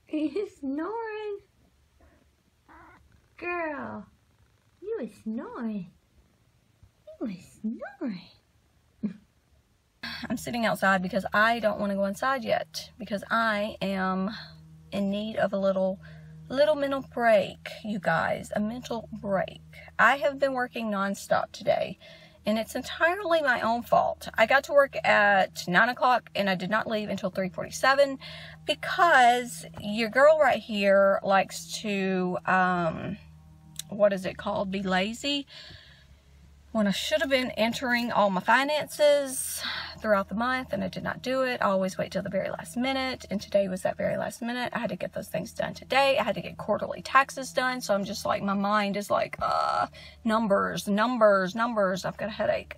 He's snoring. Girl, you was snoring. You was snoring. I'm sitting outside because I don't want to go inside yet, because I am in need of a little mental break, you guys. A mental break. I have been working nonstop today, and it's entirely my own fault. I got to work at 9 o'clock and I did not leave until 3:47 because your girl right here likes to, what is it called? Be lazy. When I should have been entering all my finances throughout the month, and I did not do it. I always wait till the very last minute, and today was that very last minute. I had to get those things done today. I had to get quarterly taxes done, so I'm just like, my mind is like, numbers. I've got a headache.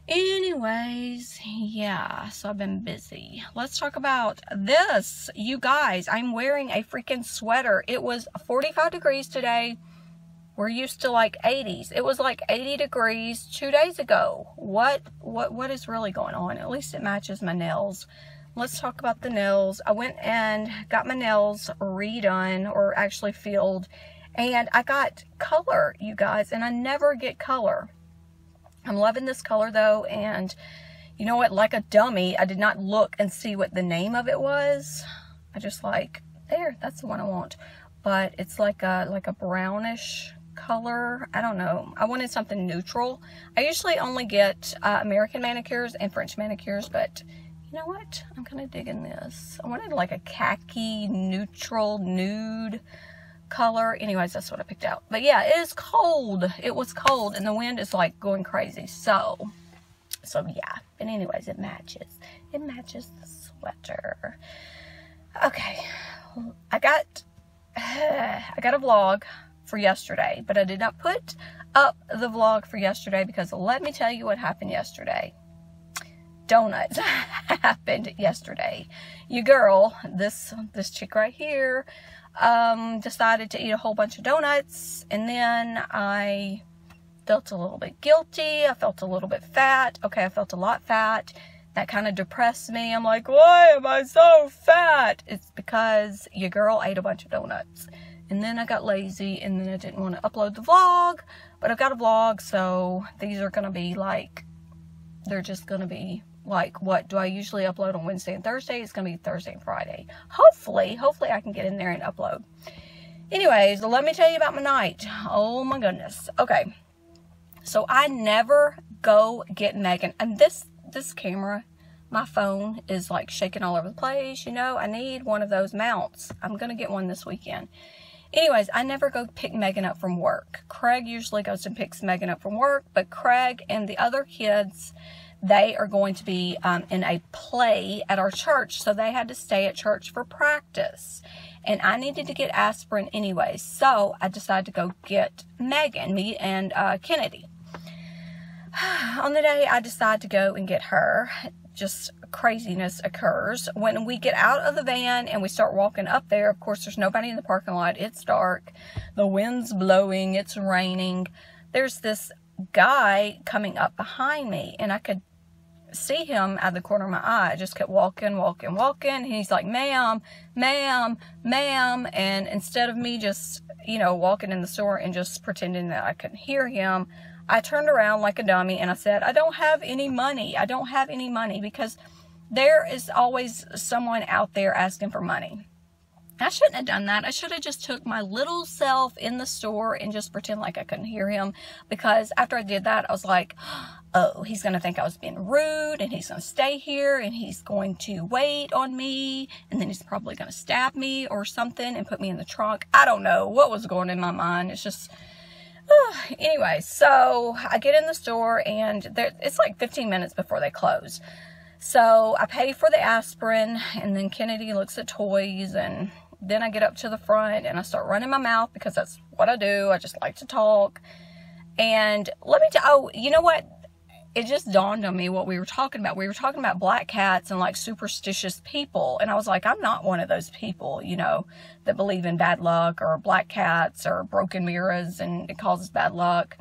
Anyways, yeah, so I've been busy. Let's talk about this. You guys, I'm wearing a freaking sweater. It was 45 degrees today. We're used to like 80s. It was like 80 degrees 2 days ago. What is really going on? At least it matches my nails. Let's talk about the nails. I went and got my nails redone, or actually filled, and I got color, you guys, and I never get color. I'm loving this color though, and you know what? Like a dummy, I did not look and see what the name of it was. I just like, there, that's the one I want. But it's like a brownish color. I don't know. I wanted something neutral. I usually only get American manicures and French manicures, but you know what? I'm kind of digging this. I wanted like a khaki neutral nude color. Anyways, that's what I picked out. But yeah, it is cold. It was cold, and the wind is like going crazy. So yeah. But anyways, it matches. It matches the sweater. Okay. I got a vlog for yesterday, but I did not put up the vlog for yesterday because let me tell you what happened yesterday. Donuts happened yesterday. Your girl, this chick right here, decided to eat a whole bunch of donuts, and then I felt a little bit guilty. I felt a little bit fat. Okay, I felt a lot fat. That kind of depressed me. I'm like, why am I so fat? It's because your girl ate a bunch of donuts. And then I got lazy, and then I didn't want to upload the vlog. But I've got a vlog, so these are going to be like, they're just going to be like, what do I usually upload on Wednesday and Thursday? It's going to be Thursday and Friday. Hopefully I can get in there and upload. Anyways, let me tell you about my night. Oh my goodness. Okay. So I never go get Megan. And this camera, my phone is like shaking all over the place. You know, I need one of those mounts. I'm going to get one this weekend. Anyways, I never go pick Megan up from work. Craig usually goes and picks Megan up from work, but Craig and the other kids, they are going to be in a play at our church, so they had to stay at church for practice. And I needed to get aspirin anyway, so I decided to go get Megan, me and Kennedy. On the day I decide to go and get her, just craziness occurs. When we get out of the van and we start walking up there, of course, there's nobody in the parking lot. It's dark. The wind's blowing. It's raining. There's this guy coming up behind me, and I could see him out of the corner of my eye. I just kept walking. He's like, ma'am. And instead of me just, you know, walking in the store and just pretending that I couldn't hear him, I turned around like a dummy and I said, I don't have any money. Because there is always someone out there asking for money. I shouldn't have done that. I should have just took my little self in the store and just pretend like I couldn't hear him. Because after I did that, I was like, oh, he's going to think I was being rude, and he's going to stay here, and he's going to wait on me, and then he's probably going to stab me or something and put me in the trunk. I don't know what was going in my mind. It's just... Anyway, so I get in the store, and it's like 15 minutes before they close. So I pay for the aspirin, and then Kennedy looks at toys, and then I get up to the front and I start running my mouth because that's what I do. I just like to talk. And let me tell you know what? It just dawned on me what we were talking about. We were talking about black cats and like superstitious people. And I was like, I'm not one of those people, you know, that believe in bad luck or black cats or broken mirrors and it causes bad luck.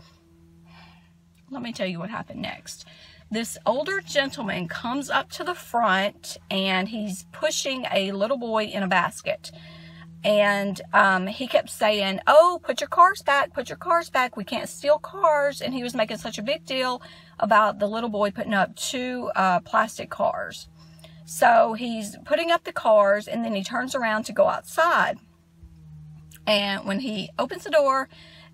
let me tell you what happened next. This older gentleman comes up to the front, and he's pushing a little boy in a basket. And he kept saying, oh, put your cars back, put your cars back. We can't steal cars. And he was making such a big deal about the little boy putting up 2 plastic cars. So he's putting up the cars, and then he turns around to go outside. And when he opens the door,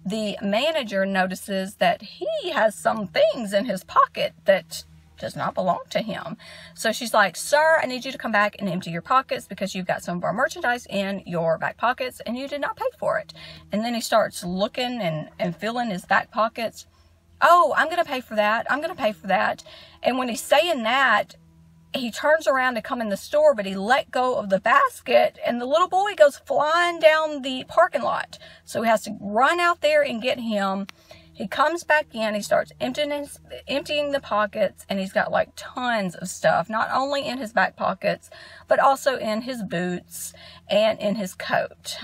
the manager notices that he has some things in his pocket that does not belong to him. So she's like, sir, I need you to come back and empty your pockets because you've got some of our merchandise in your back pockets and you did not pay for it. And then he starts looking and filling his back pockets. Oh, I'm going to pay for that. I'm going to pay for that. And when he's saying that, he turns around to come in the store, but he let go of the basket and the little boy goes flying down the parking lot. So he has to run out there and get him. He comes back in, he starts emptying the pockets, and he's got like tons of stuff, not only in his back pockets, but also in his boots and in his coat.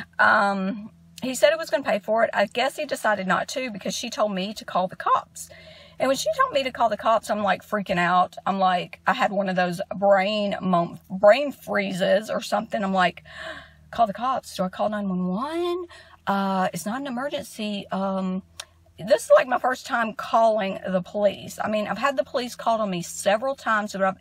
He said he was going to pay for it. I guess he decided not to because she told me to call the cops. And when she told me to call the cops, I'm like freaking out. I'm like, I had one of those brain freezes or something. I'm like, call the cops. Do I call 911? It's not an emergency. This is like my first time calling the police. I mean, I've had the police called on me several times, but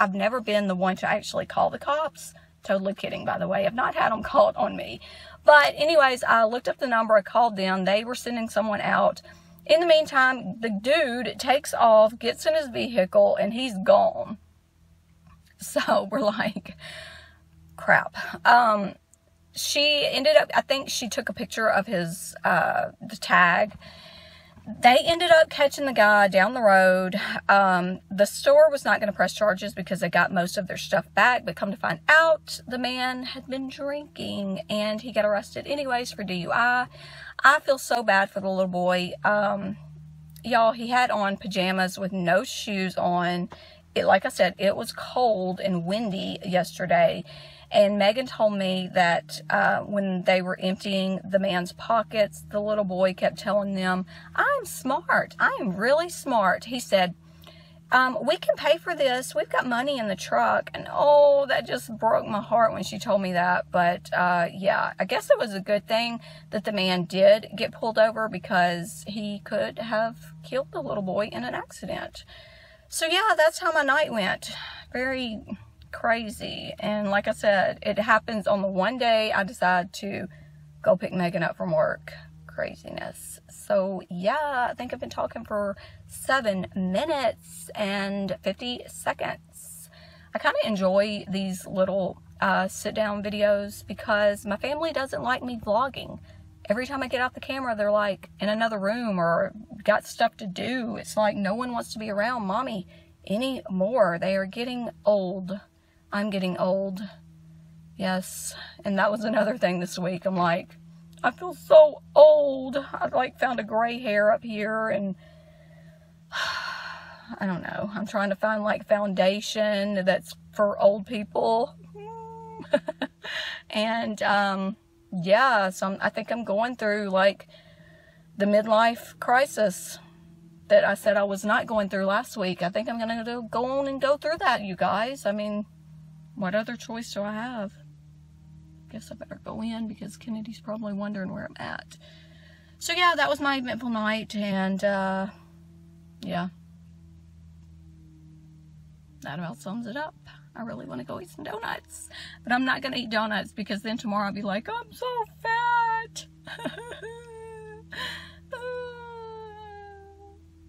I've never been the one to actually call the cops. Totally kidding, by the way. I've not had them called on me. But anyways, I looked up the number. I called them. They were sending someone out. In the meantime, the dude takes off, gets in his vehicle, and he's gone. So we're like, crap. She ended up, I think she took a picture of his, the tag. They ended up catching the guy down the road. The store was not going to press charges because they got most of their stuff back. But come to find out, the man had been drinking and he got arrested anyways for DUI. I feel so bad for the little boy. Y'all, he had on pajamas with no shoes on. Like I said, it was cold and windy yesterday. And Megan told me that when they were emptying the man's pockets, the little boy kept telling them, I'm smart. I am really smart. He said, we can pay for this. We've got money in the truck. And oh, that just broke my heart when she told me that. But yeah, I guess it was a good thing that the man did get pulled over because he could have killed the little boy in an accident. So yeah, that's how my night went. Very crazy. And like I said, it happens on the one day I decide to go pick Megan up from work. Craziness. So yeah, I think I've been talking for 7 minutes and 50 seconds. I kind of enjoy these little sit down videos because my family doesn't like me vlogging. Every time I get out the camera, they're like in another room or got stuff to do. It's like no one wants to be around mommy anymore. They are getting old. I'm getting old. Yes. And that was another thing this week. I'm like, I feel so old. I like found a gray hair up here and I don't know. I'm trying to find like foundation that's for old people. And yeah, so I think I'm going through like the midlife crisis that I said I was not going through last week. I think I'm going to go on and go through that, you guys. I mean, what other choice do I have? Guess I better go in because Kennedy's probably wondering where I'm at. So yeah, that was my eventful night, and yeah, that about sums it up. I really want to go eat some donuts, but I'm not going to eat donuts because then tomorrow I'll be like, I'm so fat.